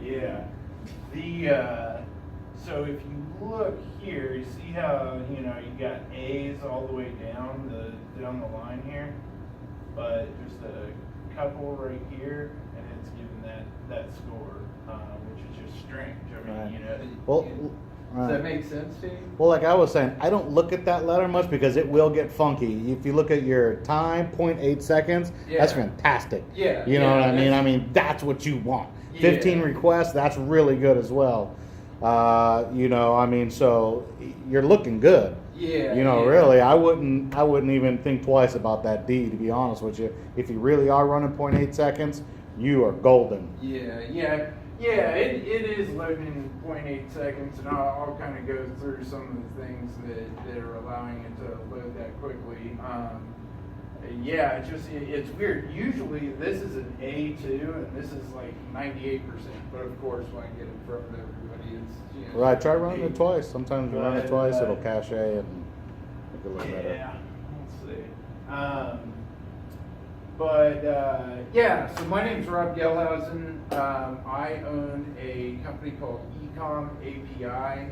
Yeah. So if you look here, you see how, you got A's all the way down the line here, but just a couple right here, and it's giving that score, which is just strange. I mean, Well, does that make sense to you? Well, like I was saying, I don't look at that letter much because it will get funky. If you look at your time, 0.8 seconds, that's fantastic. Yeah. You know what I mean? I mean, that's what you want. 15 requests, that's really good as well. I mean, so you're looking good. Yeah. Really, I wouldn't even think twice about that D, to be honest with you. If you really are running 0.8 seconds, you are golden. Yeah, it is loading in 0.8 seconds, and I'll kind of go through some of the things that are allowing it to load that quickly. It's weird. Usually this is an A2, and this is like 98%. But of course, when I get in front of everybody, it's right. Try running it twice. Sometimes you run it twice, it'll cache and make it look better. Yeah, let's see. So my name's Rob Gelhausen. I own a company called Ecom API.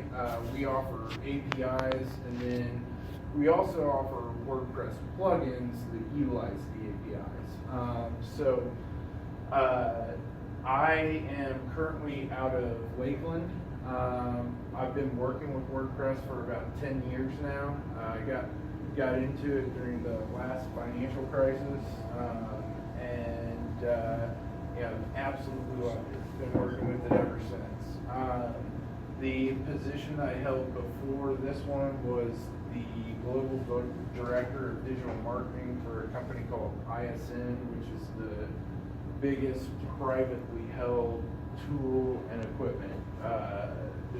We offer APIs, and then we also offer WordPress plugins that utilize the APIs. I am currently out of Lakeland. I've been working with WordPress for about 10 years now. I got into it during the last financial crisis, absolutely loved it. Been working with it ever since. The position I held before this one was the global director of digital marketing for a company called ISN, which is the biggest privately held tool and equipment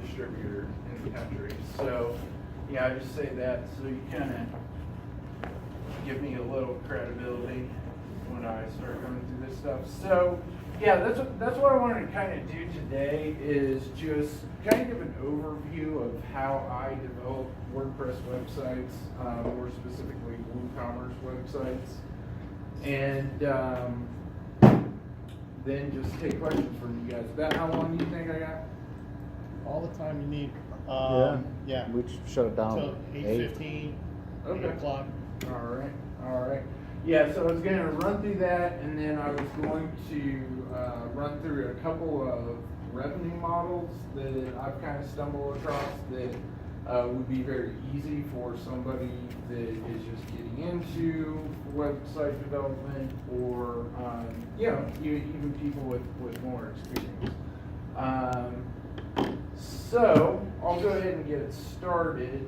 distributor in the country. So, I just say that so you kind of give me a little credibility when I start going through this stuff. So, that's what I wanted to kind of do today is just kind of give an overview of how I develop WordPress websites, more specifically WooComerce websites, and then just take questions from you guys. About how long do you think I got? All the time you need. We shut it down. So 8:15, 8 o'clock. All right. Yeah, so I was going to run through that, and then I was going to run through a couple of revenue models that I've kind of stumbled across that would be very easy for somebody that is just getting into website development, or even people with more experience. So I'll go ahead and get it started.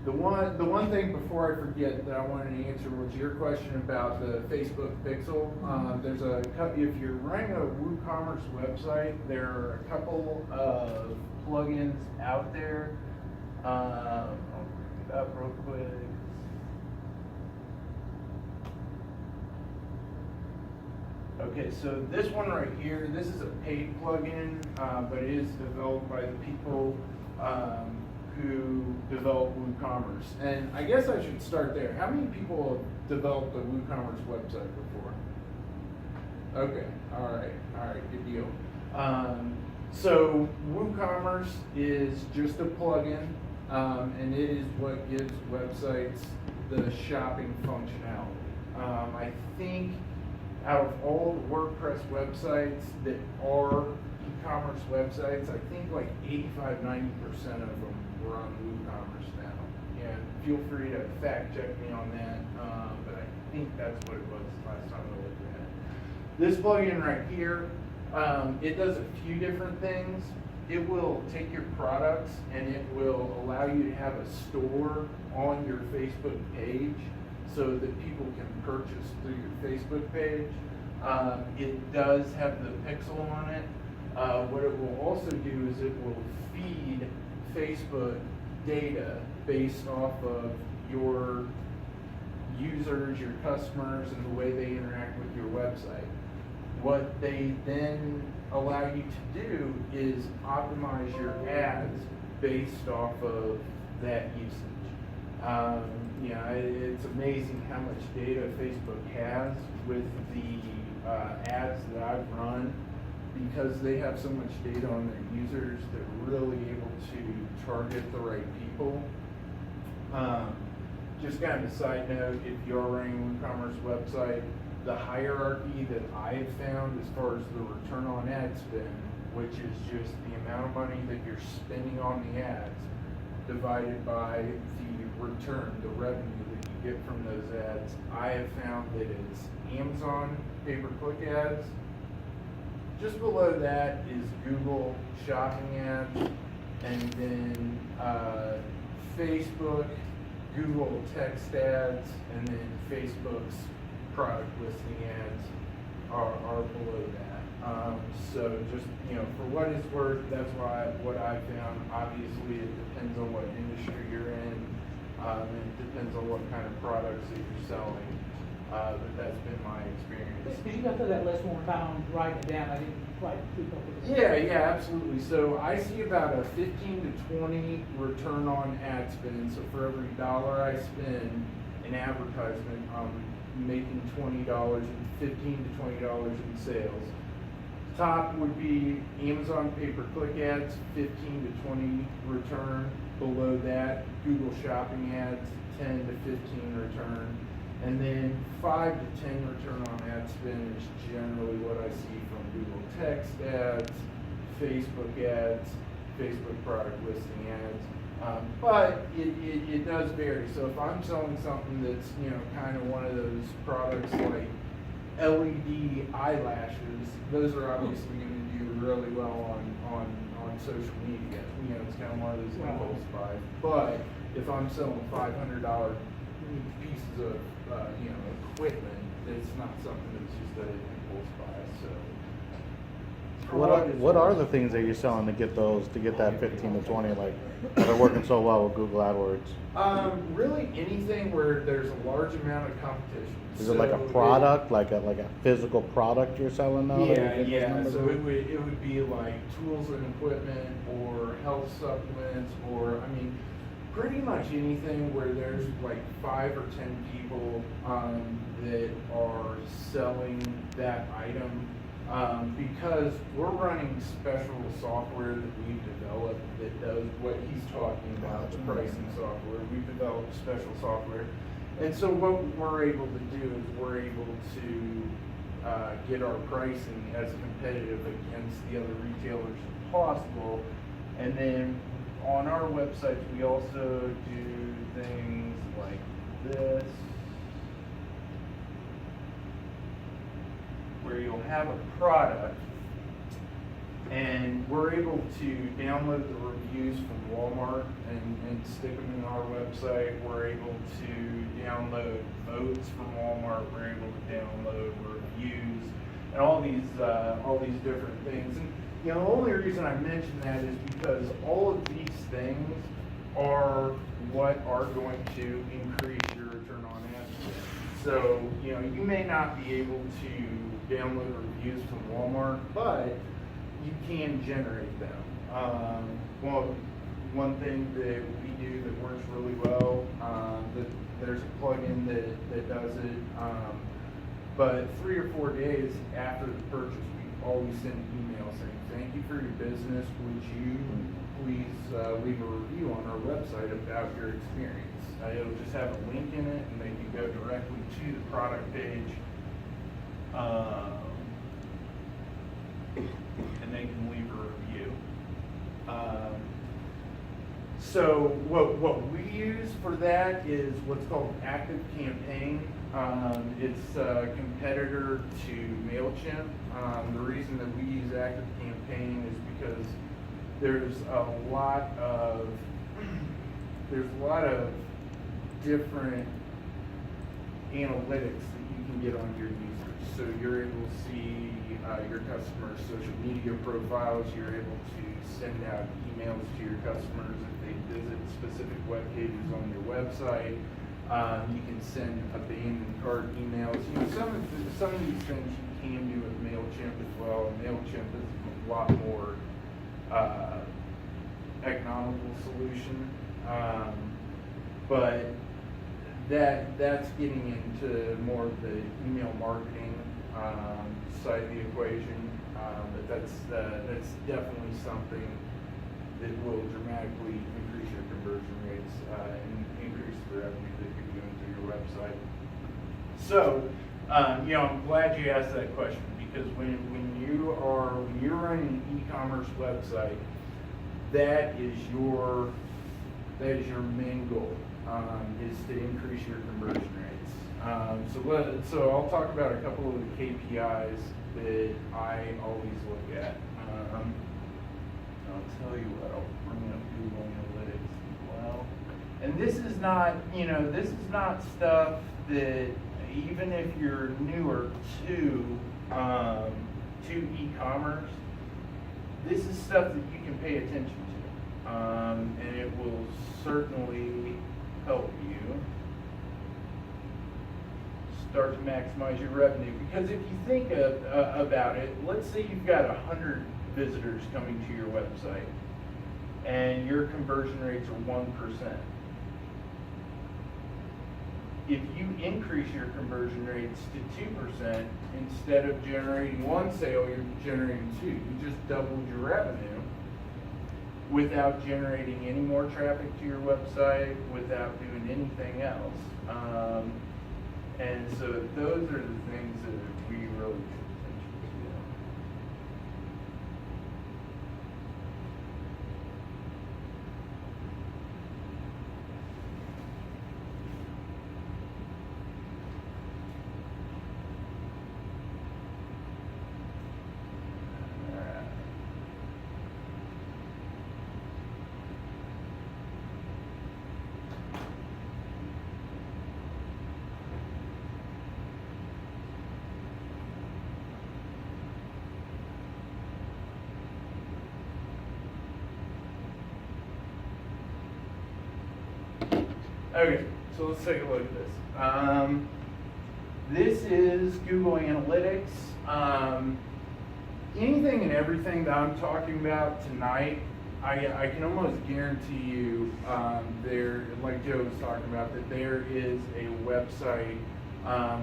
The one thing before I forget that I wanted to answer was your question about the Facebook pixel. There's a couple, if you're running a WooCommerce website, there are a couple of plugins out there. I'll bring it up real quick. Okay, so this one right here, this is a paid plugin, but it is developed by the people who develop WooCommerce. And I guess I should start there. How many people have developed a WooCommerce website before? Okay, all right, good deal. So WooCommerce is just a plugin, and it is what gives websites the shopping functionality. I think out of all the WordPress websites that are e-commerce websites, I think like 85-90% of them run WooCommerce now. Yeah, feel free to fact check me on that, but I think that's what it was last time I looked at it. This plugin right here, it does a few different things. It will take your products and it will allow you to have a store on your Facebook page so that people can purchase through your Facebook page. It does have the pixel on it. What it will also do is it will feed Facebook data based off of your users, your customers, and the way they interact with your website. What they then allow you to do is optimize your ads based off of that usage. It's amazing how much data Facebook has with the ads that I've run, because they have so much data on their users, they're really able to target the right people. Just kind of a side note, if you're running a WooCommerce website, the hierarchy that I've found as far as the return on ad spend, which is just the amount of money that you're spending on the ads divided by the return, the revenue that you get from those ads, I have found that it's Amazon pay-per-click ads. Just below that is Google shopping ads, and then Facebook, Google text ads, and then Facebook's product listing ads are below that. So just, for what it's worth, that's what I found. Obviously, it depends on what industry you're in, and it depends on what kind of products that you're selling. But that's been my experience. Could you go through that list one more time? I'm writing it down. I didn't quite keep up with it. Yeah, absolutely. So I see about a 15 to 20 return on ad spend. So for every dollar I spend in advertisement, I'm making $20 and $15 to $20 in sales. Top would be Amazon pay-per-click ads, 15 to 20 return. Below that, Google shopping ads, 10 to 15 return. And then 5 to 10 return on ad spend is generally what I see from Google text ads, Facebook ads, Facebook product listing ads. But it does vary. So if I'm selling something that's, kind of one of those products like LED eyelashes, those are obviously going to do really well on social media. It's kind of one of those impulse buys. But if I'm selling $500 pieces of equipment, it's not something that's just an impulse buy. So What are the things that you're selling to get that 15 to 20, like, that are working so well with Google AdWords? Really anything where there's a large amount of competition. Is it like a product, like a physical product you're selling now? Yeah. So it would be like tools and equipment, or health supplements, or pretty much anything where there's like 5 or 10 people that are selling that item. Because we're running special software that we've developed that does what he's talking about, the pricing software. We've developed special software. And so what we're able to do is we're able to get our pricing as competitive against the other retailers as possible. And then on our websites, we also do things like this, where you'll have a product and we're able to download the reviews from Walmart and stick them in our website. We're able to download votes from Walmart. We're able to download reviews and all these different things. And the only reason I mention that is because all of these things are what are going to increase your return on ad spend. So, you may not be able to download reviews from Walmart, but you can generate them. One thing that we do that works really well, there's a plugin that does it, but 3 or 4 days after the purchase, we always send an email saying, thank you for your business, would you please leave a review on our website about your experience. It'll just have a link in it, and they can go directly to the product page, and they can leave a review. So what we use for that is what's called Active Campaign. It's a competitor to MailChimp. The reason that we use Active Campaign is because there's a lot of different analytics that you can get on your users. So you're able to see your customers' social media profiles. You're able to send out emails to your customers if they visit specific web pages on your website. You can send abandoned cart emails. Some of these things you can do with MailChimp as well. MailChimp is a lot more economical solution, but that's getting into more of the email marketing side of the equation, but that's definitely something that will dramatically increase your conversion rates and increase the revenue that you're doing through your website. So, I'm glad you asked that question, because when you're running an e-commerce website, that is your main goal, is to increase your conversion rates. So I'll talk about a couple of the KPIs that I always look at. I'll tell you what, I'll bring up Google Analytics as well. And this is not stuff that, even if you're newer to e-commerce, this is stuff that you can pay attention to, and it will certainly help you start to maximize your revenue. Because if you think about it, let's say you've got 100 visitors coming to your website, and your conversion rates are 1%. If you increase your conversion rates to 2%, instead of generating one sale, you're generating two. You just doubled your revenue without generating any more traffic to your website, without doing anything else. And so those are the things that we really pay attention to. Okay, so let's take a look at this. This is Google Analytics. Anything and everything that I'm talking about tonight, I can almost guarantee you, there, like Joe was talking about, that there is a website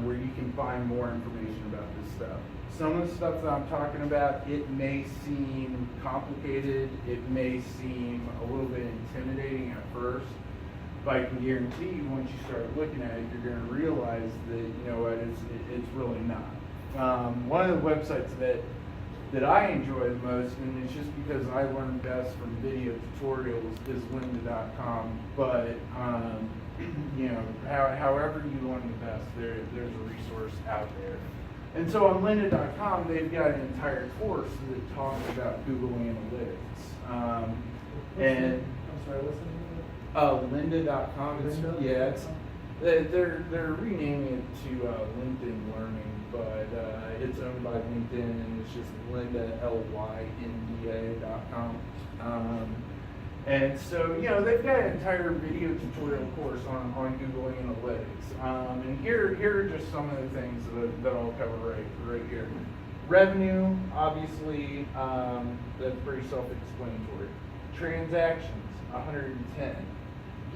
where you can find more information about this stuff. Some of the stuff that I'm talking about, it may seem complicated, it may seem a little bit intimidating at first, but I can guarantee you, once you start looking at it, you're going to realize that, you know what, it's really not. One of the websites that I enjoy the most, and it's just because I learn best from video tutorials, is lynda.com. But however you learn the best, there's a resource out there. And so on lynda.com, they've got an entire course that talks about Google Analytics. I'm sorry, what's the name of it? Lynda.com. They're renaming it to LinkedIn Learning, but it's owned by LinkedIn, and it's just Lynda, LYNDA.com. And so, they've got an entire video tutorial course on Google Analytics. And here are just some of the things that I'll cover right here. Revenue, obviously, that's pretty self-explanatory. Transactions, 110.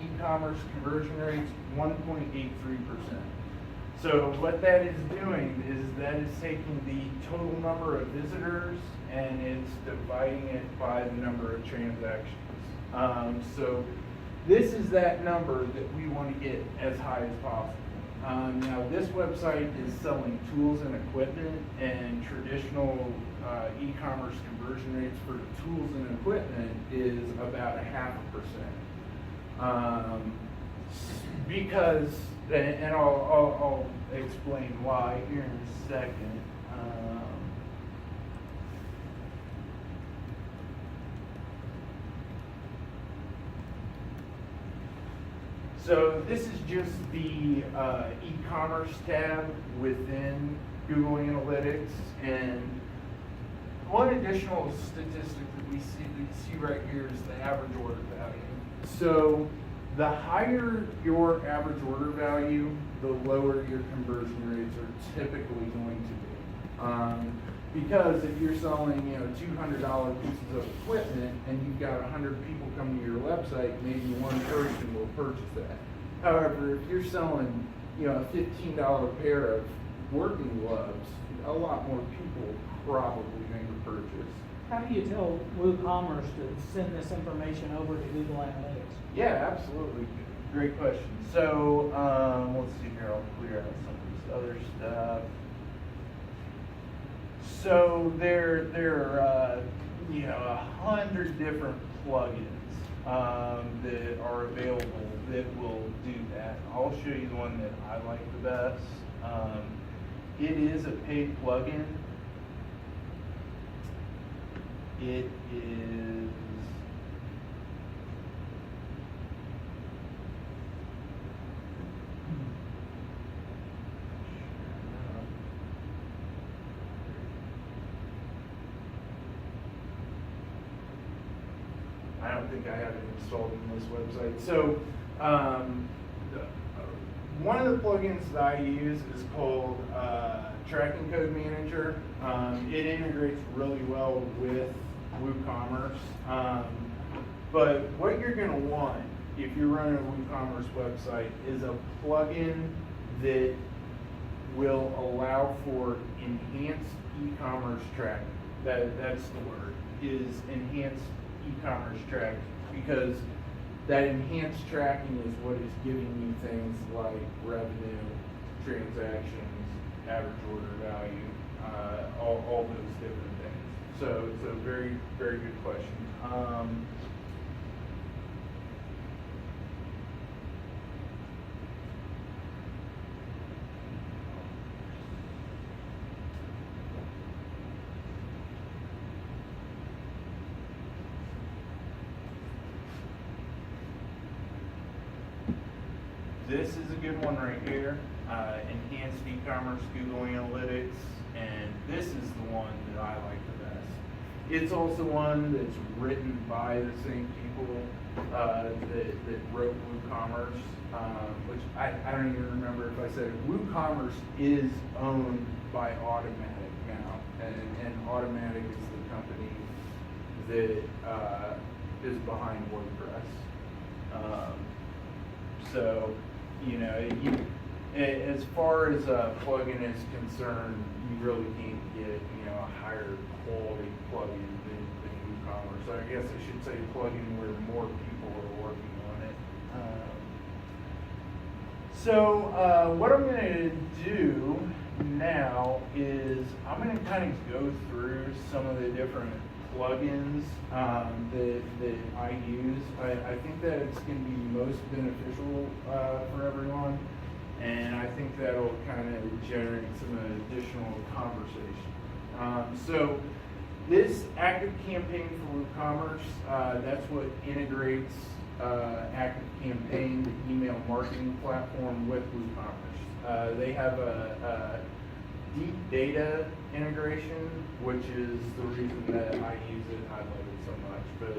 E-commerce conversion rates, 1.83%. So what that is doing is that is taking the total number of visitors and it's dividing it by the number of transactions. So this is that number that we want to get as high as possible. Now this website is selling tools and equipment, and traditional e-commerce conversion rates for tools and equipment is about 0.5%. Because, and I'll explain why here in a second. So this is just the e-commerce tab within Google Analytics, and one additional statistic that we see right here is the average order value. So the higher your average order value, the lower your conversion rates are typically going to be. Because if you're selling, $200 pieces of equipment and you've got 100 people coming to your website, maybe one person will purchase that. However, if you're selling, a $15 pair of working gloves, a lot more people probably make a purchase. How do you tell WooCommerce to send this information over to Google Analytics? Yeah, absolutely. Great question. So, let's see here. I'll clear out some of this other stuff. So there are 100 different plugins that are available that will do that. I'll show you the one that I like the best. It is a paid plugin. It is I don't think I have it installed in this website. So, one of the plugins that I use is called Tracking Code Manager. It integrates really well with WooCommerce. But what you're going to want if you're running a WooCommerce website is a plugin that will allow for enhanced e-commerce tracking. That's the word, is enhanced e-commerce tracking, because that enhanced tracking is what is giving you things like revenue, transactions, average order value, all those different things. So it's a very, very good question. This is a good one right here, enhanced e-commerce Google Analytics, and this is the one that I like the best. It's also one that's written by the same people that wrote WooCommerce, which I don't even remember if I said it. WooCommerce is owned by Automatic now, and Automatic is the company that is behind WordPress. So, as far as a plugin is concerned, you really can't get, a higher quality plugin than WooCommerce. I guess I should say plugin where more people are working on it. So what I'm going to do now is I'm going to kind of go through some of the different plugins that I use. I think that it's going to be most beneficial for everyone, and I think that'll kind of generate some additional conversation. So this Active Campaign for WooCommerce, that's what integrates Active Campaign, the email marketing platform, with WooCommerce. They have a deep data integration, which is the reason that I use it. I love it so much, but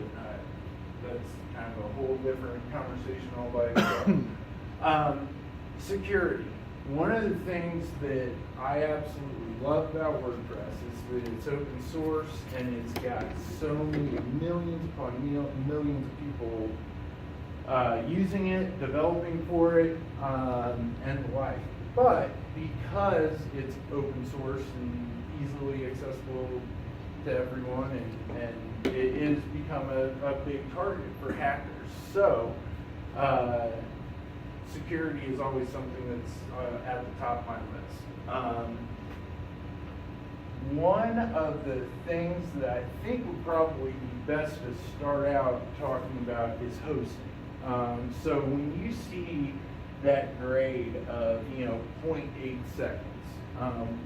that's kind of a whole different conversation all by itself. Security. One of the things that I absolutely love about WordPress is that it's open source and it's got so many millions upon millions of people using it, developing for it, and the like. But because it's open source and easily accessible to everyone, and it has become a big target for hackers. So security is always something that's at the top of my list. One of the things that I think would probably be best to start out talking about is hosting. So when you see that grade of 0.8 seconds,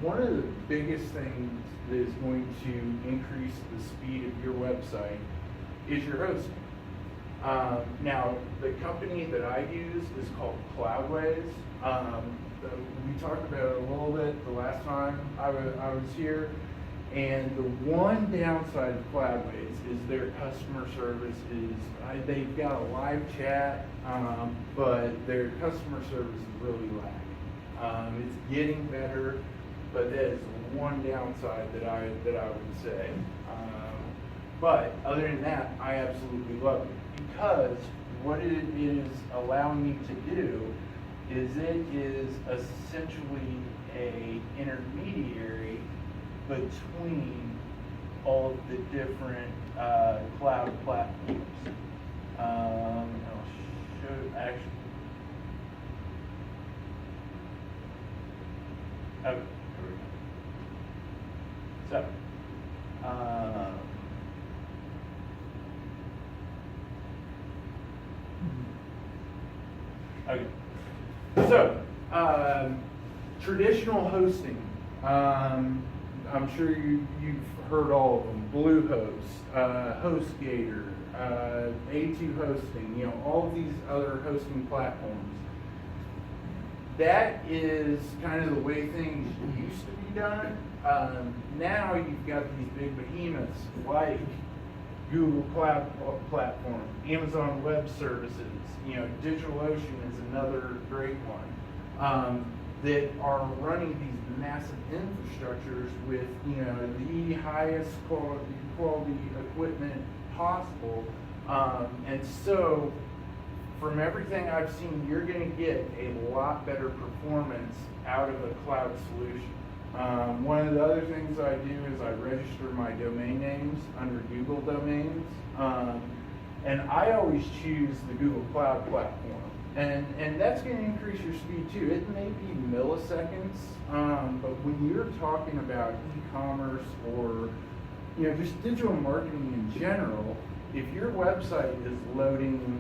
one of the biggest things that is going to increase the speed of your website is your hosting. Now, the company that I use is called Cloudways. We talked about it a little bit the last time I was here, and the one downside of Cloudways is their customer service is, they've got a live chat, but their customer service is really lacking. It's getting better, but that is one downside that I would say. But other than that, I absolutely love it, because what it is allowing me to do is it is essentially a intermediary between all of the different cloud platforms. I'll show actually. Okay, here we go. So, okay. So, traditional hosting. I'm sure you've heard all of them. Bluehost, HostGator, A2 Hosting. You know, all these other hosting platforms. That is kind of the way things used to be done. Now you've got these big behemoths like Google Cloud Platform, Amazon Web Services, you know, DigitalOcean is another great one, that are running these massive infrastructures with, you know, the highest quality equipment possible. And so, from everything I've seen, you're going to get a lot better performance out of a cloud solution. One of the other things I do is I register my domain names under Google Domains. And I always choose the Google Cloud Platform. And that's going to increase your speed too. It may be milliseconds, but when you're talking about e-commerce or, you know, just digital marketing in general, if your website is loading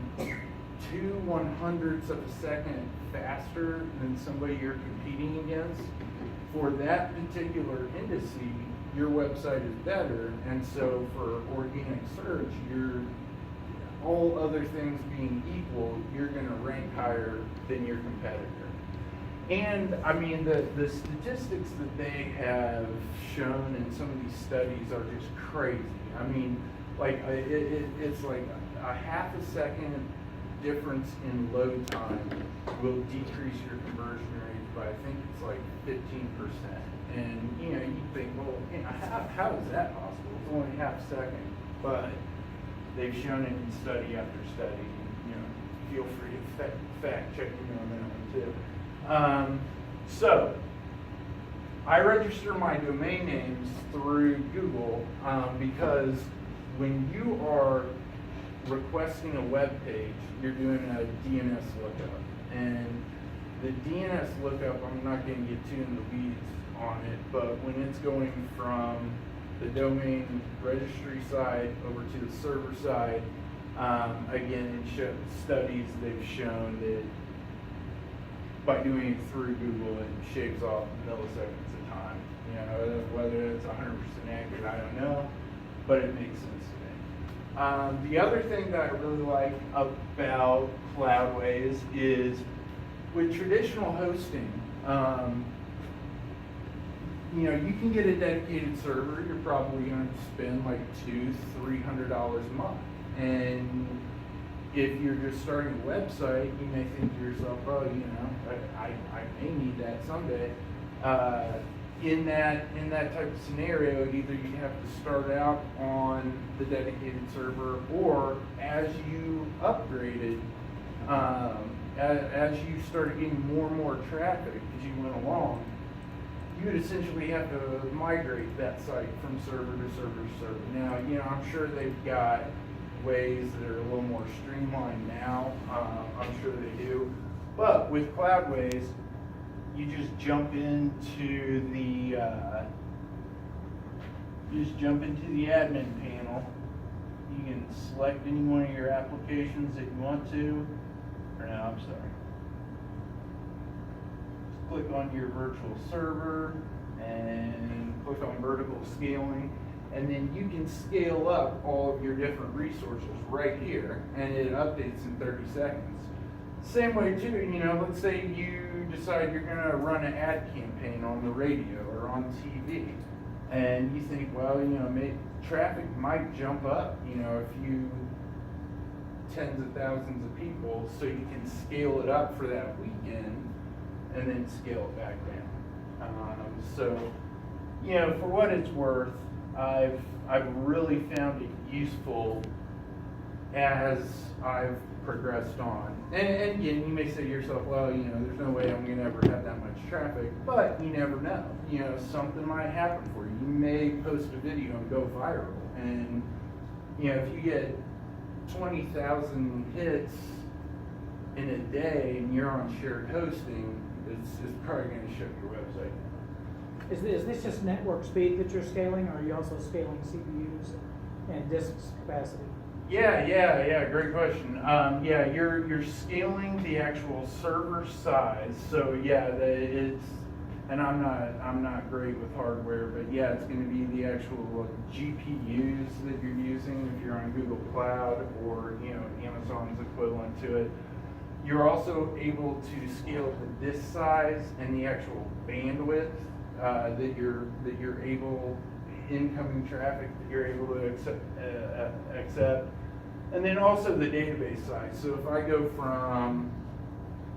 2/100ths of a second faster than somebody you're competing against, for that particular indice, your website is better. And so for organic search, all other things being equal, you're going to rank higher than your competitor. And I mean, the statistics that they have shown in some of these studies are just crazy. I mean, like it's like a half a second difference in load time will decrease your conversion rate by, I think it's like 15%. And you know, you think, well, you know, how is that possible? It's only half a second, but they've shown it in study after study. And, you know, feel free to fact check me on that one too. So I register my domain names through Google because when you are requesting a web page, you're doing a DNS lookup. And the DNS lookup, I'm not going to get too in the weeds on it, but when it's going from the domain registry side over to the server side, again, in studies they've shown that by doing it through Google, it shaves off milliseconds of time. You know, whether it's 100% accurate, I don't know, but it makes sense to me. The other thing that I really like about Cloudways is with traditional hosting, you know, you can get a dedicated server. You're probably going to spend like $200-300 a month. And if you're just starting a website, you may think to yourself, oh, you know, I may need that someday. In that type of scenario, either you have to start out on the dedicated server, or as you upgraded, as you started getting more and more traffic as you went along, you would essentially have to migrate that site from server to server to server. Now, you know, I'm sure they've got ways that are a little more streamlined now. I'm sure they do. But with Cloudways, you just jump into the admin panel. You can select any one of your applications that you want to. Or no, I'm sorry. Just click on your virtual server and click on vertical scaling, and then you can scale up all of your different resources right here, and it updates in 30 seconds. Same way too, you know, let's say you decide you're going to run an ad campaign on the radio or on TV, and you think, well, you know, traffic might jump up, you know, a few tens of thousands of people, so you can scale it up for that weekend and then scale it back down. So, you know, for what it's worth, I've really found it useful, as I've progressed on. And again, you may say to yourself, well, you know, there's no way I'm going to ever have that much traffic, but you never know. You know, something might happen for you. You may post a video and go viral. And, you know, if you get 20,000 hits in a day and you're on shared hosting, it's probably going to shut your website. Is this just network speed that you're scaling, or are you also scaling CPUs and disk capacity? Yeah, great question. Yeah, you're scaling the actual server size. So yeah, it's, and I'm not great with hardware, but yeah, it's going to be the actual GPUs that you're using if you're on Google Cloud or, you know, Amazon's equivalent to it. You're also able to scale the disk size and the actual bandwidth that you're able, incoming traffic that you're able to accept, and then also the database size. So if I go from,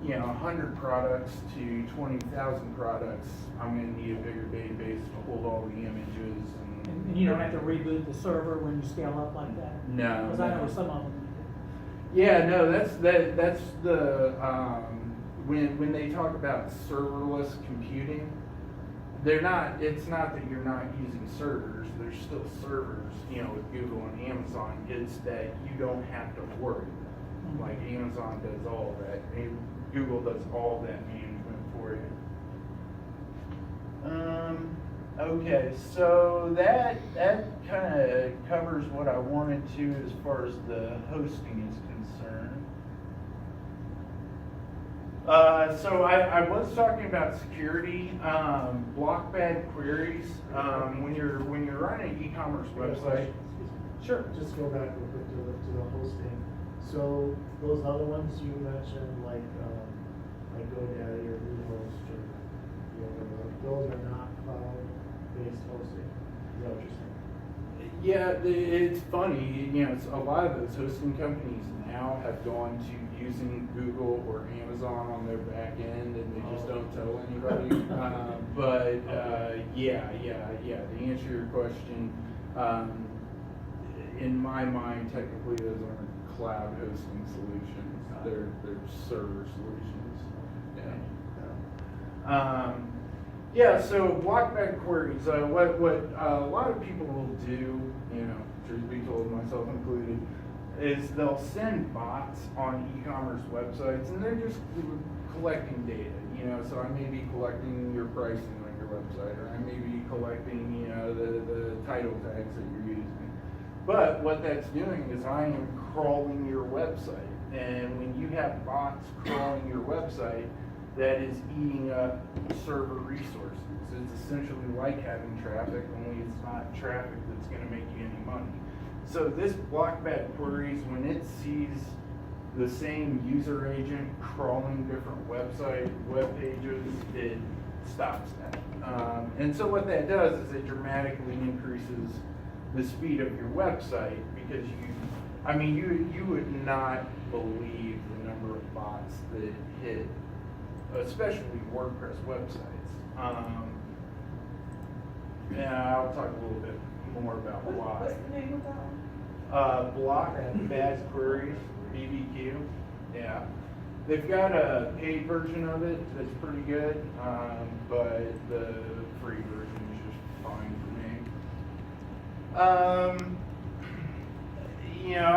you know, 100 products to 20,000 products, I'm going to need a bigger database to hold all the images. And you don't have to reboot the server when you scale up like that? No. Because I know some of them. Yeah, no, that's the when they talk about serverless computing, it's not that you're not using servers. There's still servers, you know, with Google and Amazon. It's that you don't have to worry. Like Amazon does all that. Google does all that management for you. Okay, so that kind of covers what I wanted to as far as the hosting is concerned. So I was talking about security, block bad queries. When you're running an e-commerce website. Sure. Just go back real quick to the hosting. So those other ones you mentioned, like GoDaddy or WooComerce, or those are not cloud-based hosting. Is that what you're saying? Yeah, it's funny. You know, a lot of those hosting companies now have gone to using Google or Amazon on their back end, and they just don't tell anybody. Yeah. To answer your question, in my mind, technically those aren't cloud hosting solutions. They're server solutions. Yeah. So block bad queries. What a lot of people will do, you know, truth be told, myself included, is they'll send bots on e-commerce websites, and they're just collecting data. You know, so I may be collecting your pricing on your website, or I may be collecting, you know, the title tags that you're using. But what that's doing is I am crawling your website, and when you have bots crawling your website, that is eating up server resources. It's essentially like having traffic, only it's not traffic that's going to make you any money. So this block bad queries, when it sees the same user agent crawling different web pages, it stops that. And so what that does is it dramatically increases the speed of your website, because you would not believe the number of bots that hit, especially WordPress websites. Yeah, I'll talk a little bit more about why. What's the name of that one? Block bad queries, BBQ. Yeah. They've got a paid version of it that's pretty good, but the free version is just fine for me. You know,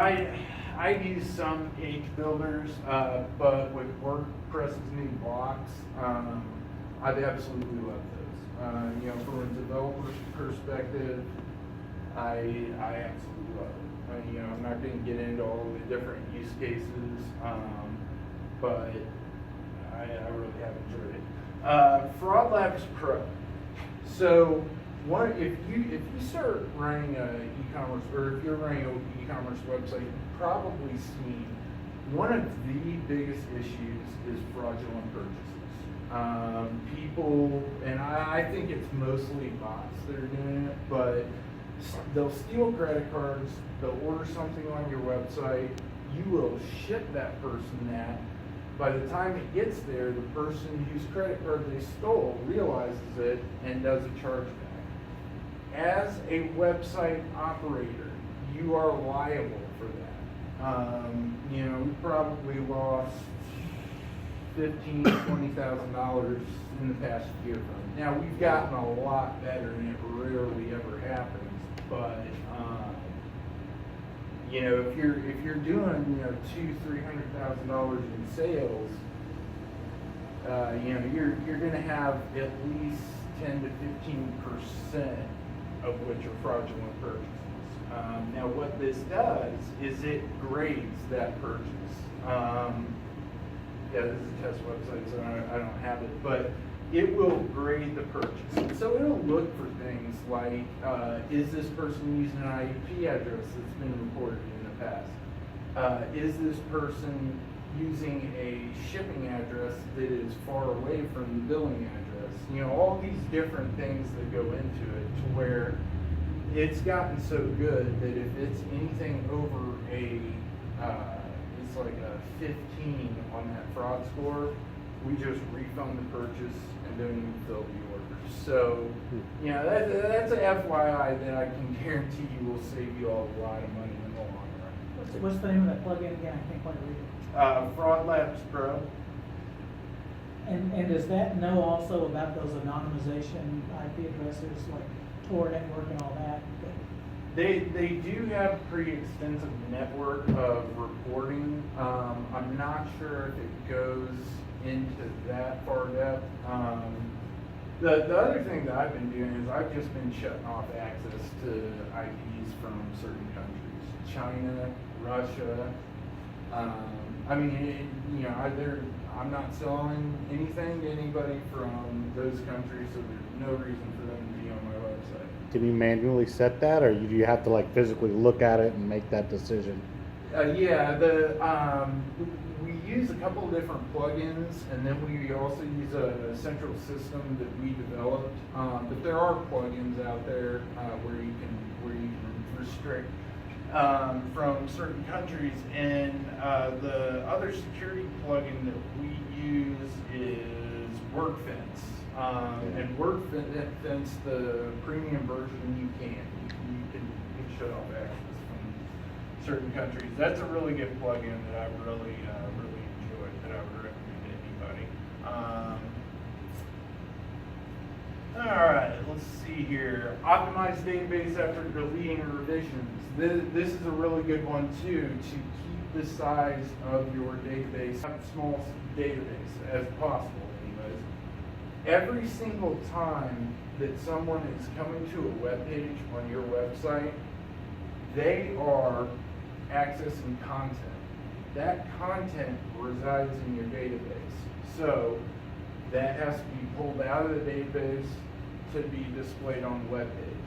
I use some page builders, but with WordPress's new blocks, I absolutely love those. You know, from a developer's perspective, I absolutely love it. You know, I'm not going to get into all the different use cases, but I really have enjoyed it. Fraud Labs Pro. So, if you start running an e-commerce, or if you're running an e-commerce website, you've probably seen one of the biggest issues is fraudulent purchases. People, and I think it's mostly bots that are doing it, but they'll steal credit cards, they'll order something on your website, you will ship that person that. By the time it gets there, the person whose credit card they stole realizes it and does a chargeback. As a website operator, you are liable for You know, we probably lost $15,000-$20,000 in the past year from it. Now, we've gotten a lot better, and it rarely ever happens, but, you know, if you're doing, you know, $200,000-$300,000 in sales, you know, you're going to have at least 10 to 15% of which are fraudulent purchases. Now, what this does is it grades that purchase. Yeah, this is a test website, so I don't have it, but it will grade the purchase. And so it'll look for things like, is this person using an IP address that's been reported in the past? Is this person using a shipping address that is far away from the billing address? You know, all these different things that go into it to where it's gotten so good that if it's anything over it's like a 15 on that fraud score, we just refund the purchase and don't even fill the order. So, you know, that's a FYI that I can guarantee you will save you all a lot of money in the long run. What's the name of that plugin again? I can't quite read it. Fraud Labs Pro. And does that know also about those anonymization IP addresses, like Tor network and all that? They do have pretty extensive network of reporting. I'm not sure if it goes into that far depth. The other thing that I've been doing is I've just been shutting off access to IPs from certain countries, China, Russia. I mean, you know, I'm not selling anything to anybody from those countries, so there's no reason for them to be on my website. Can you manually set that, or do you have to like physically look at it and make that decision? Yeah, we use a couple of different plugins, and then we also use a central system that we developed. But there are plugins out there where you can restrict from certain countries, and the other security plugin that we use is WordFence. And WordFence, the premium version, you can shut off access from certain countries. That's a really good plugin that I really enjoyed, that I would recommend to anybody. All right, let's see here. Optimize database after deleting revisions. This is a really good one too, to keep the size of your database, have a small database as possible anyways. Every single time that someone is coming to a web page on your website, they are accessing content. That content resides in your database. So that has to be pulled out of the database to be displayed on the web page.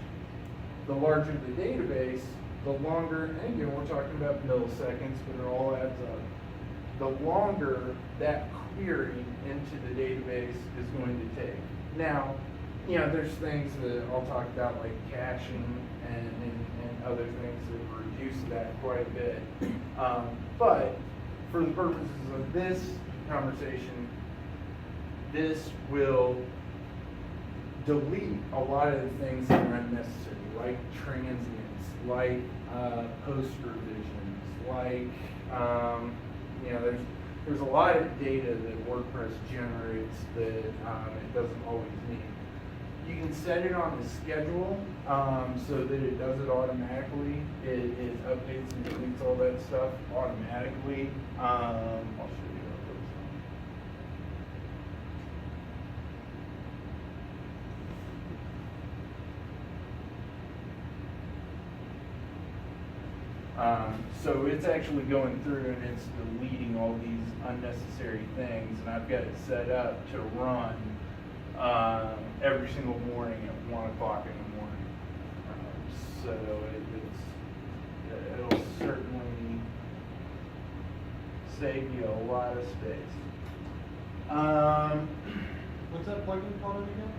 The larger the database, the longer, and again, we're talking about milliseconds, but it all adds up. The longer that query into the database is going to take. Now, you know, there's things that I'll talk about like caching and other things that reduce that quite a bit. But for the purposes of this conversation, this will delete a lot of the things that are unnecessary, like transients, like post revisions, like you know, there's a lot of data that WordPress generates that it doesn't always need. You can set it on the schedule so that it does it automatically. It updates and deletes all that stuff automatically. I'll show you how it looks. So it's actually going through and it's deleting all these unnecessary things, and I've got it set up to run every single morning at 1 o'clock in the morning. So it'll certainly save you a lot of space. What's that plugin called again?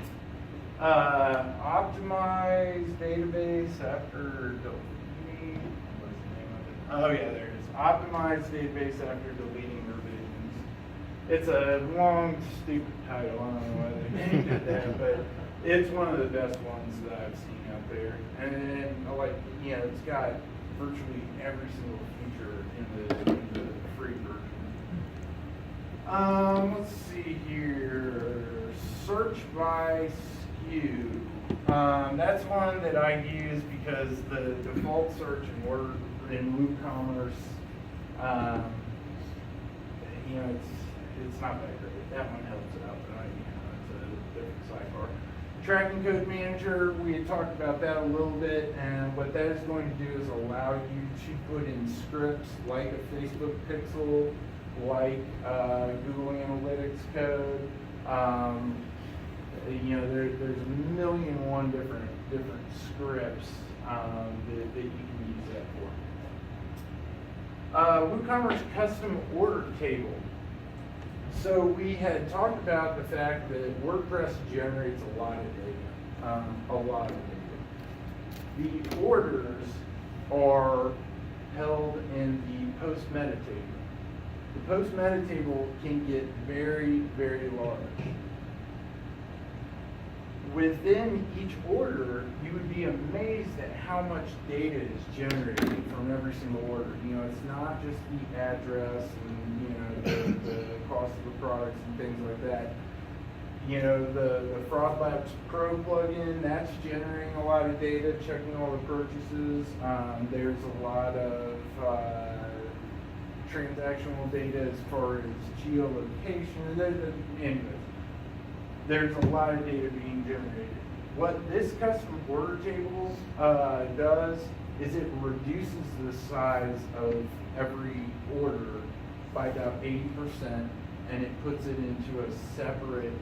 Optimize database after deleting. What's the name of it? Oh yeah, there it is. Optimize database after deleting revisions. It's a long, stupid title. I don't know why they named it that, but it's one of the best ones that I've seen out there. And then, like, you know, it's got virtually every single feature in the free version. Let's see here. Search by SKU. That's one that I use because the default search in WooCommerce, it's not that great. That one helps it out, but it's a different sidebar. Tracking code manager, we had talked about that a little bit, and what that is going to do is allow you to put in scripts like a Facebook pixel, like Google Analytics code. There's a million and one different scripts that you can use that for. WooCommerce custom order table. So we had talked about the fact that WordPress generates a lot of data, The orders are held in the post meta table. The post meta table can get very, very large. Within each order, you would be amazed at how much data is generated from every single order. It's not just the address and the cost of the products and things like that. The Fraud Labs Pro plugin, that's generating a lot of data, checking all the purchases. There's a lot of transactional data as far as geolocation. Anyways, there's a lot of data being generated. What this custom order table does is it reduces the size of every order by about 80%, and it puts it into a separate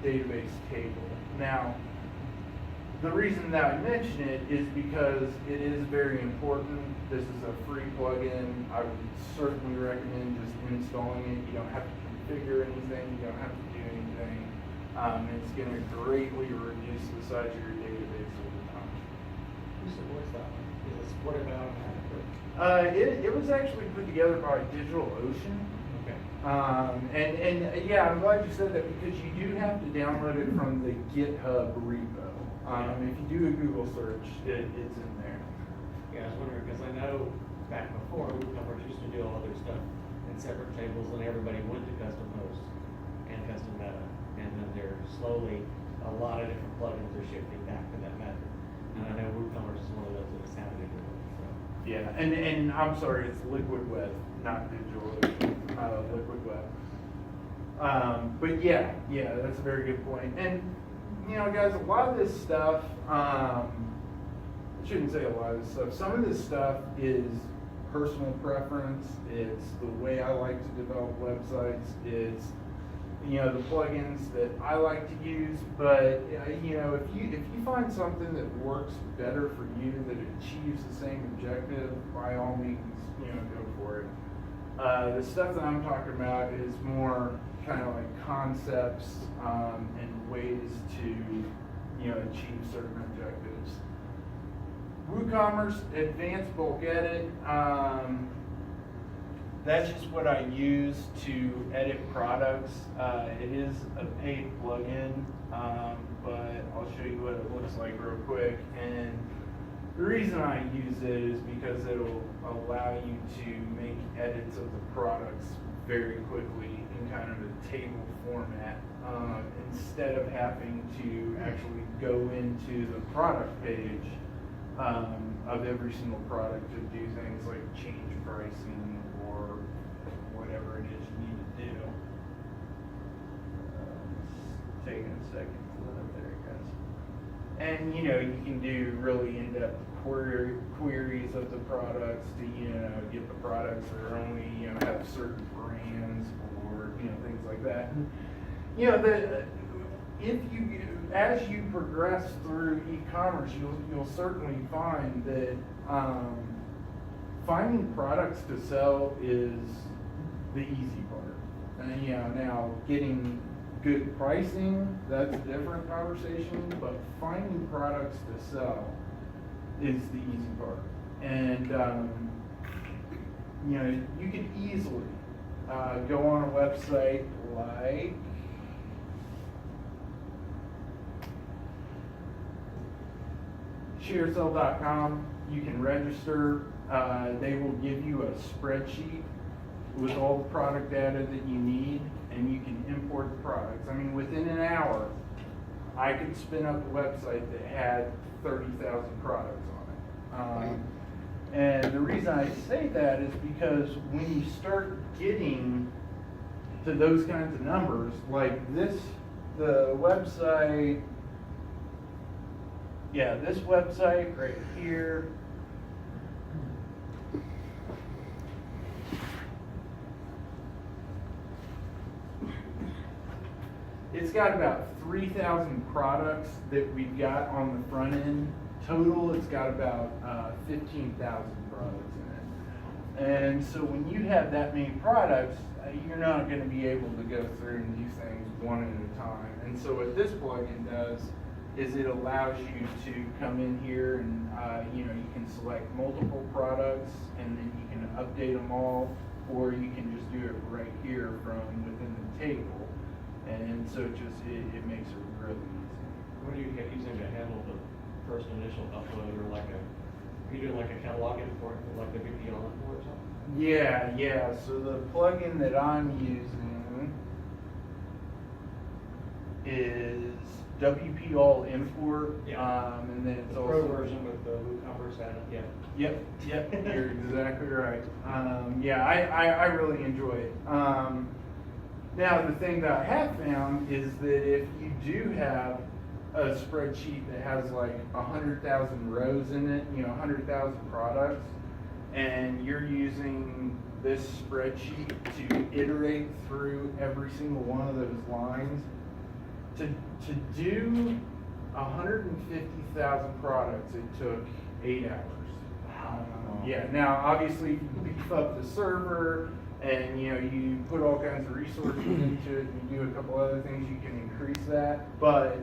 database table. Now, the reason that I mention it is because it is very important. This is a free plugin. I would certainly recommend just installing it. You don't have to configure anything. You don't have to do anything. It's going to greatly reduce the size of your database over time. Who supports that one? Is it supported by automatic? It was actually put together by DigitalOcean. Okay. Yeah, I'm glad you said that because you do have to download it from the GitHub repo. If you do a Google search, it's in there. Yeah, I was wondering, because I know back before, WooCommerce used to do all their stuff in separate tables, and everybody went to custom host and custom meta. And then they're slowly, a lot of different plugins are shifting back to that method. And I know WooCommerce is one of those that is happening. So. Yeah, and I'm sorry, it's Liquid Web, not DigitalOcean, Liquid Web. But yeah, that's a very good point. And guys, a lot of this stuff, I shouldn't say a lot of this stuff. Some of this stuff is personal preference. It's the way I like to develop websites. It's the plugins that I like to use. But if you find something that works better for you, that achieves the same objective, by all means, go for it. The stuff that I'm talking about is more kind of like concepts and ways to achieve certain objectives. WooCommerce Advanced Bulk Edit. That's just what I use to edit products. It is a paid plugin, but I'll show you what it looks like real quick. And the reason I use it is because it'll allow you to make edits of the products very quickly in kind of a table format, instead of having to actually go into the product page of every single product to do things like change pricing or whatever it is you need to do. It's taking a second to load there, guys. And you can do really in-depth queries of the products to get the products that are only have certain brands or things like that. And, as you progress through e-commerce, you'll certainly find that finding products to sell is the easy part. And now getting good pricing, that's a different conversation, but finding products to sell is the easy part. And you can easily go on a website like sharesell.com. You can register. They will give you a spreadsheet with all the product data that you need, and you can import the products. I mean, within an hour, I could spin up a website that had 30,000 products on it. And the reason I say that is because when you start getting to those kinds of numbers, like this, the website, yeah, this website right here, it's got about 3,000 products that we've got on the front end. Total, it's got about 15,000 products in it. And so when you have that many products, you're not going to be able to go through and do things one at a time. And so what this plugin does is it allows you to come in here and you can select multiple products and then you can update them all, or you can just do it right here from within the table. And so it makes it really easy. What are you using to handle the first initial upload, or like are you doing like a catalog import, like the WPL import or something? Yeah. So the plugin that I'm using is WPL import. Yeah. And then it's The also pro version with the WooComerce added. Yeah. Yep, you're exactly right. I really enjoy it. Now, the thing that I have found is that if you do have a spreadsheet that has like 100,000 rows in it, 100,000 products, and you're using this spreadsheet to iterate through every single one of those lines, to do 150,000 products, it took 8 hours. Yeah, now obviously if you beef up the server and you put all kinds of resources into it and you do a couple other things, you can increase that. But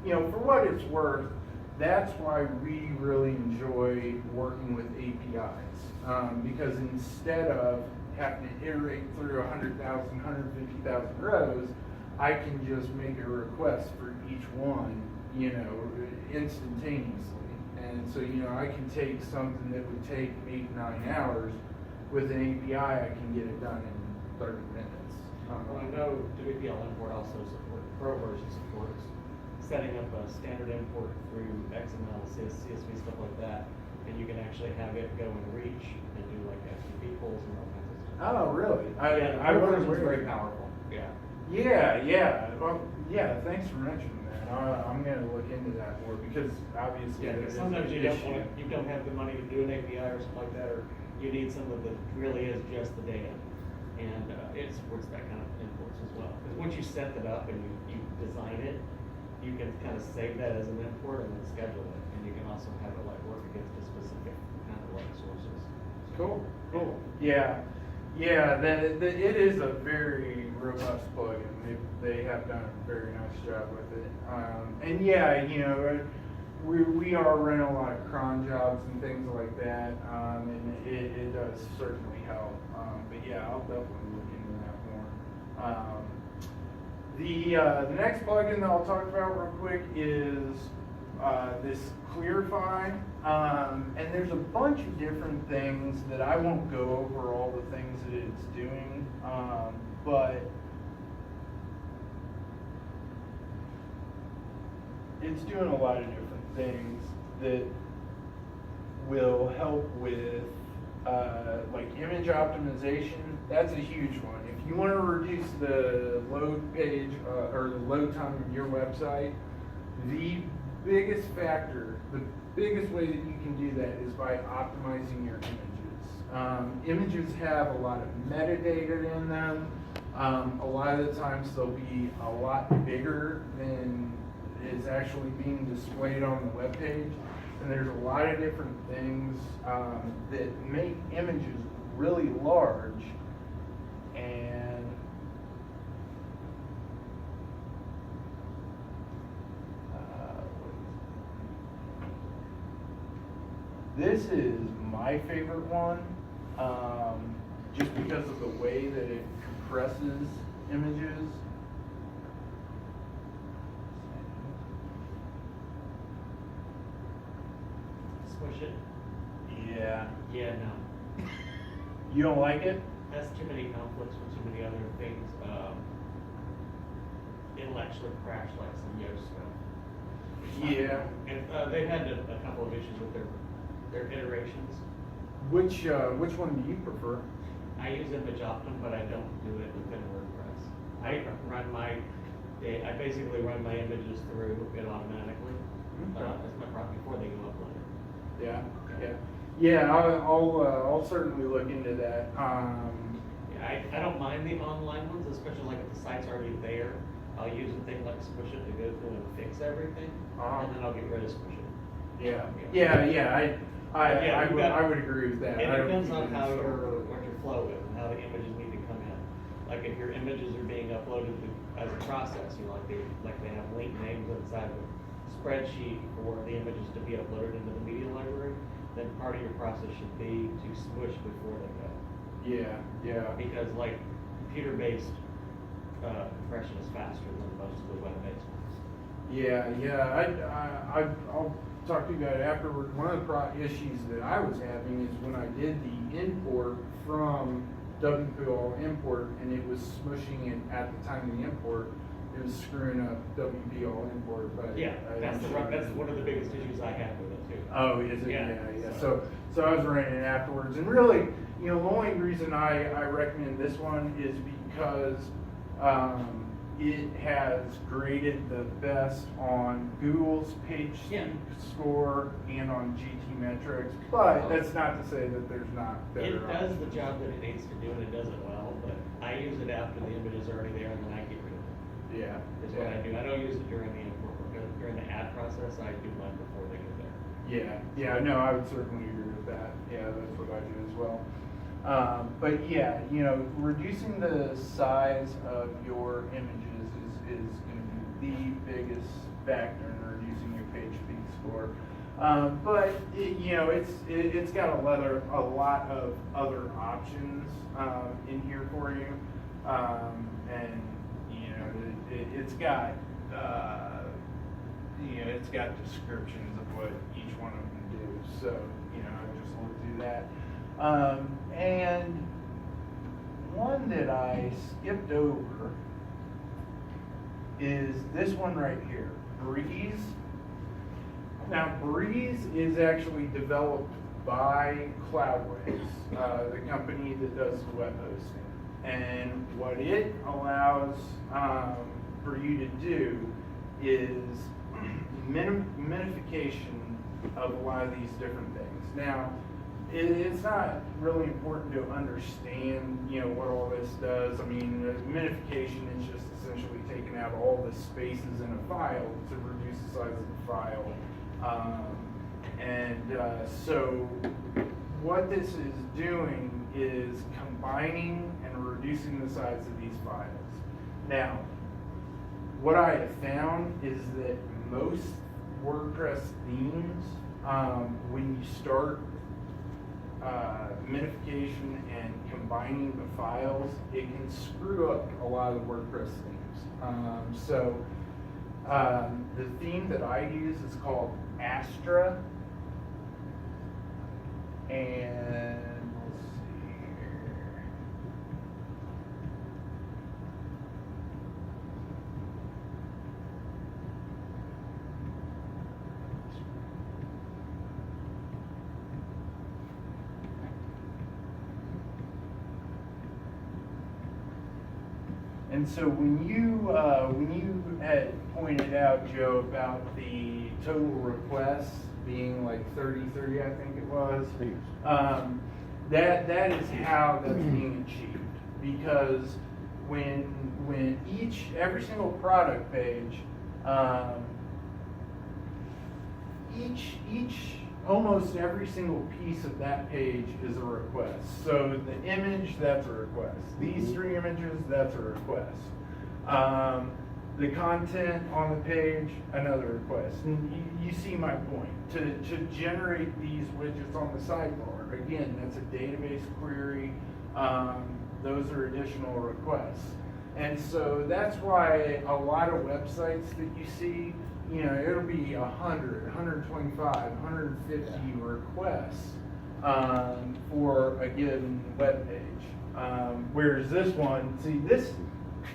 for what it's worth, that's why we really enjoy working with APIs, because instead of having to iterate through 100,000, 150,000 rows, I can just make a request for each one, instantaneously. And so, I can take something that would take 8-9 hours. With an API, I can get it done in 30 minutes. Well, I know WPL import also supports, pro version supports setting up a standard import through XML, CSV, stuff like that, and you can actually have it go and reach and do like FTP pulls and all kinds of stuff. Oh, really? I wasn't it's aware. very powerful. Yeah. Yeah. Well, yeah. Thanks for mentioning that. I'm going to look into that more because obviously. Yeah, because sometimes you don't have the money to do an API or something like that, or you need something that really is just the data, and it supports that kind of imports as well. Because once you set that up and you design it, you can kind of save that as an import and then schedule it, and you can also have it like work against a specific kind of like sources. Cool. Yeah. It is a very robust plugin. They have done a very nice job with it. And yeah, we are running a lot of cron jobs and things like that, and it does certainly help. But yeah, I'll definitely look into that more. The next plugin that I'll talk about real quick is this Clarify, and there's a bunch of different things that I won't go over all the things that it's doing, but it's doing a lot of different things that will help with like image optimization. That's a huge one. If you want to reduce the load page or the load time of your website, the biggest factor, the biggest way that you can do that is by optimizing your images. Images have a lot of metadata in them. A lot of the times they'll be a lot bigger than is actually being displayed on the web page. And there's a lot of different things that make images really large, and this is my favorite one, just because of the way that it compresses images. it. Yeah. Yeah, no. You don't like it? Has too many conflicts with too many other things. It'll actually crash like some Yoast stuff. Yeah. And they've had a couple of issues with their iterations. Which one do you prefer? I use Image Optim, but I don't do it within WordPress. I basically run my images through it automatically. Okay. That's my problem before they go uploaded. Yeah. I'll certainly look into that. I don't mind the online ones, especially like if the site's already there. I'll use a thing like Squish It to go through and fix everything, and then I'll get rid of Squish It. Yeah. I would agree with that. It I don't depends think on it's how so- what your flow is and how the images need to come in. Like if your images are being uploaded as a process, like they have link names inside of a spreadsheet for the images to be uploaded into the media library, then part of your process should be to squish before they go. Yeah. Because like computer-based compression is faster than most of the web-based ones. Yeah. I'll talk to you about it afterward. One of the issues that I was having is when I did the import from WPL import, and it was smushing it at the time of the import. It was screwing up WPL import. But Yeah, that's one of the biggest issues I have with it too. Oh, is it? Yeah. Yeah. So I was running it afterwards, and really, the only reason I recommend this one is because it has graded the best on Google's page score and on GT metrics. But that's not to say that there's not better. It does the job that it needs to do, and it does it well. But I use it after the image is already there, and then I get rid of it. Yeah. Is what I do. I don't use it during the import. During the ad process, I do mine before they get there. Yeah. No, I would certainly agree with that. Yeah, that's what I do as well. But yeah, reducing the size of your images is going to be the biggest factor in reducing your page speed score. But it's got a lot of other options in here for you, and it's got it's got descriptions of what each one of them do. So I just looked through that. And one that I skipped over is this one right here, Breeze. Now, Breeze is actually developed by Cloudways, the company that does the web hosting. And what it allows for you to do is minification of a lot of these different things. Now, it's not really important to understand, what all this does. I mean, minification is just essentially taking out all the spaces in a file to reduce the size of the file. So what this is doing is combining and reducing the size of these files. Now, what I have found is that most WordPress themes, when you start minification and combining the files, it can screw up a lot of the WordPress themes. The theme that I use is called Astra, and let's see here. And so when you had pointed out, Joe, about the total requests being like 30, I think it was, that is how that's being achieved. Because when every single product page, almost every single piece of that page is a request. So the image, that's a request. These three images, that's a request. The content on the page, another request. And you see my point. To generate these widgets on the sidebar, again, that's a database query. Those are additional requests. And so that's why a lot of websites that you see you know, it'll be 100, 125, 150 requests for a given web page. Whereas this one, see this,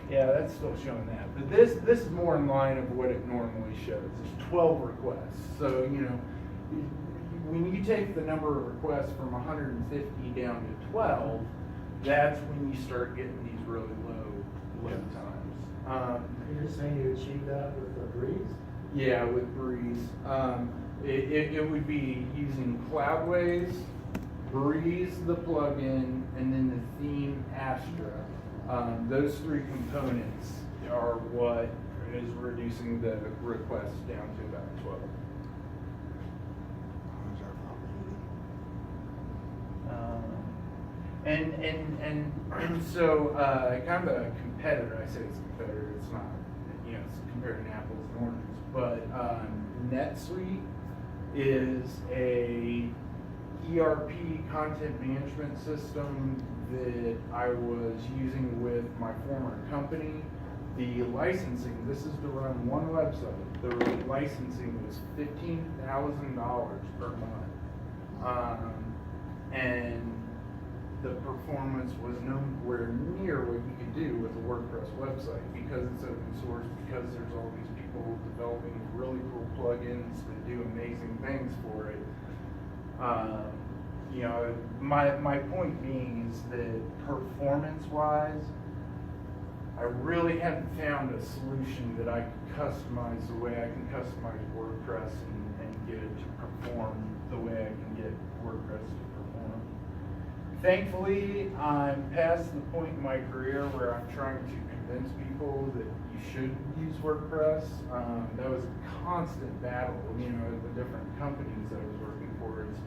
yeah, that's still showing that. But this is more in line of what it normally shows. It's 12 requests. So, you know, when you take the number of requests from 150 down to 12, that's when you start getting these really low times. You're saying you achieve that with the Breeze? Yeah, with Breeze. It would be using Cloudways, Breeze, the plugin, and then the theme Astra. Those three components are what is reducing the requests down to about 12. And so kind of a competitor, I say it's a competitor, it's not, you know, it's comparing apples and oranges, but NetSuite is a ERP content management system that I was using with my former company. The licensing, this is to run one website, the licensing was $15,000 per month. And the performance was nowhere near what you could do with a WordPress website because it's open source, because there's all these people developing really cool plugins that do amazing things for it. You know, my point being is that performance-wise, I really haven't found a solution that I could customize the way I can customize WordPress and get it to perform the way I can get WordPress to perform. Thankfully, I'm past the point in my career where I'm trying to convince people that you should use WordPress. That was a constant battle, you know, at the different companies that I was working for. It's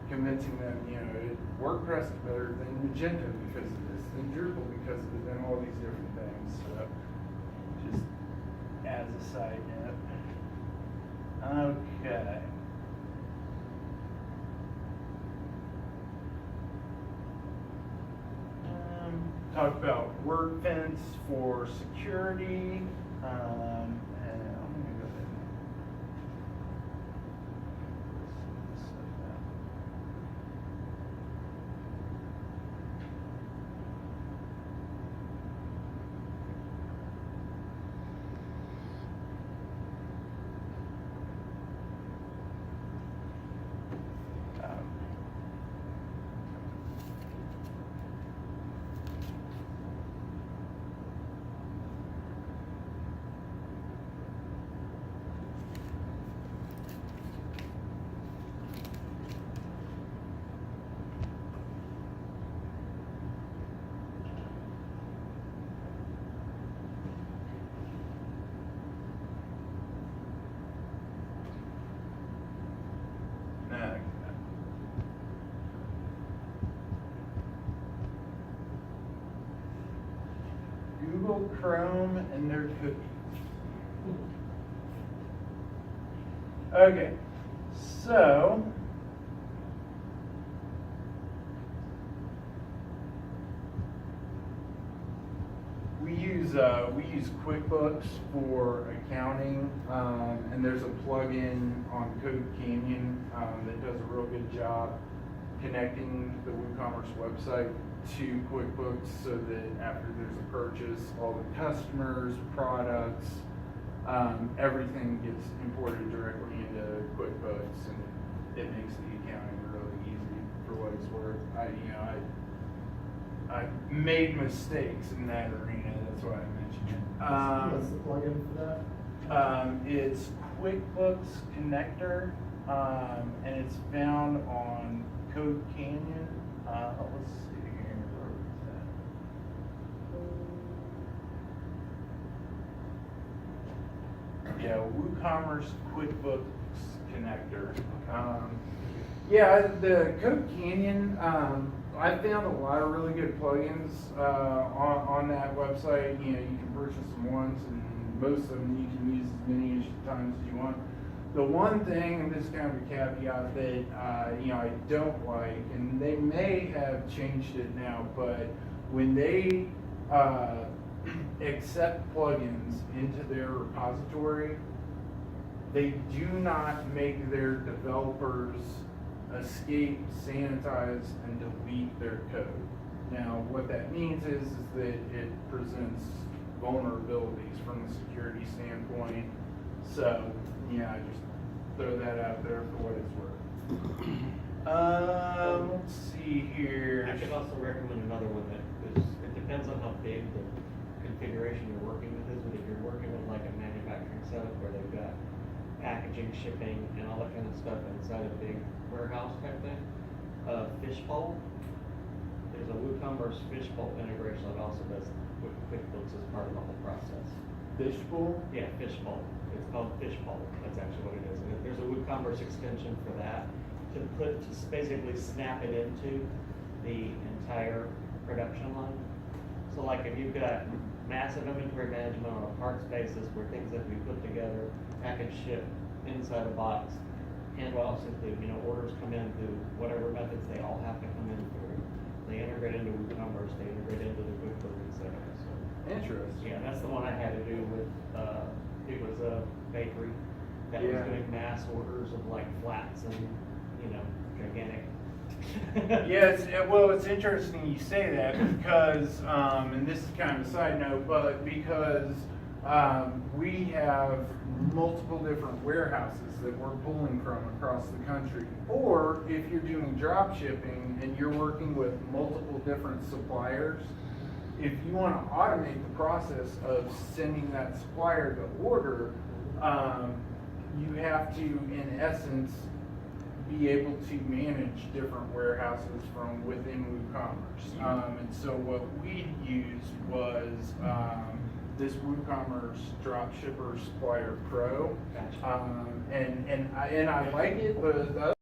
convincing them, you know, WordPress is better than Magento because of this, than Drupal because of it, and all these different things. So, just as a side note. Okay. Talk about WordFence for security. And I'm going to go ahead and set that. Google Chrome and their cookies. Okay, so we use QuickBooks for accounting, and there's a plugin on Code Canyon that does a real good job connecting the WooCommerce website to QuickBooks so that after there's a purchase, all the customers, products, everything gets imported directly into QuickBooks, and it makes the accounting really easy for what it's worth. I made mistakes in that arena, that's why I mentioned it. What's the plugin for that? It's QuickBooks Connector, and it's found on Code Canyon. Let's see here, where was that? Yeah, WooCommerce QuickBooks Connector. Yeah, the Code Canyon, I found a lot of really good plugins on that website. You know, you can purchase them once, and most of them you can use as many times as you want. The one thing, and this is kind of a caveat, that you know, I don't like, and they may have changed it now, but when they accept plugins into their repository, they do not make their developers escape, sanitize, and delete their code. Now, what that means is that it presents vulnerabilities from a security standpoint. So, yeah, just throw that out there for what it's worth. Let's see here. I could also recommend another one that is, it depends on how big the configuration you're working with is, but if you're working with like a manufacturing setup where they've got packaging, shipping, and all that kind of stuff inside a big warehouse type thing, Fishbowl, there's a WooComerce Fishbowl integration that also does QuickBooks as part of the whole process. Fishbowl? Yeah, Fishbowl. It's called Fishbowl. That's actually what it is. And there's a WooComerce extension for that to basically snap it into the entire production line. So like if you've got massive inventory management on a parts basis where things have to be put together, package, ship inside a box, and also include, orders come in through whatever methods they all have to come in through. They integrate into WooComerce, they integrate into the QuickBooks, etc. So, Interesting. yeah, that's the one I had to do with, it was a bakery that was Yeah. doing mass orders of like flats and, gigantic. Well, it's interesting you say that because, and this is kind of a side note, but because we have multiple different warehouses that we're pulling from across the country. Or if you're doing drop shipping and you're working with multiple different suppliers, if you want to automate the process of sending that supplier the order, you have to, in essence, be able to manage different warehouses from within WooComerce. And so what we used was this WooComerce Dropshipper Supplier Pro. Gotcha. And I like it, but the